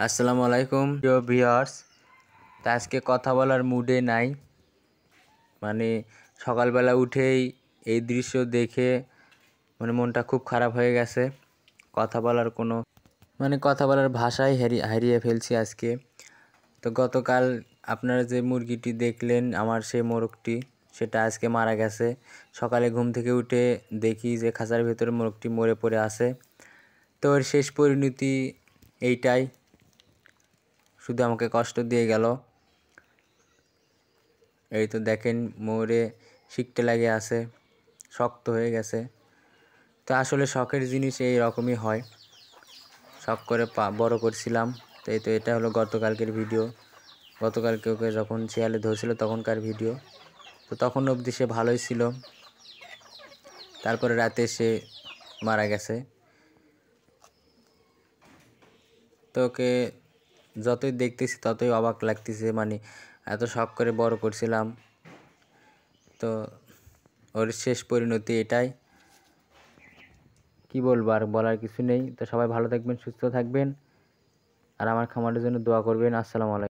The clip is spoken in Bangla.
আসসালামু আলাইকুম প্রিয় ভিউয়ার্স। তো আজকে কথা বলার মুডে নাই, মানে সকালবেলা উঠেই এই দৃশ্য দেখে মনটা খুব খারাপ হয়ে গেছে। কথা বলার ভাষাই হারিয়ে ফেলছি আজকে। তো গতকাল আপনারা যে মুরগিটি দেখলেন, আমার সেই মোরগটি, সেটা আজকে মারা গেছে। সকালে ঘুম থেকে উঠে দেখি যে খাঁচার ভেতরে মোরগটি মরে পড়ে আছে। তো ওর শেষ পরিণতি এইটাই, শুধু আমাকে কষ্ট দিয়ে গেল। এই তো দেখেন, মরে শিকটে লাগে আছে, শক্ত হয়ে গেছে। তো আসলে শখের জিনিস এই রকমই হয়, শখ করে বড় করছিলাম। তো এটা হলো গতকালকের ভিডিও। গতকালকে ওকে যখন শিয়ালে ধরছিল তখনকার ভিডিও। তো তখন অবধি সে ভালোই ছিল, তারপরে রাতে সে মারা গেছে। তো ওকে যতই দেখতেছি ততই অবাক লাগতেছে, এত শখ করে বড় করছিলাম। তো ওর শেষ পরিণতি এটাই, কি বলবো, আর বলার কিছু নেই। তো সবাই ভালো থাকবেন, সুস্থ থাকবেন, আর আমার খামারের জন্য দোয়া করবেন। আসসালামু আলাইকুম।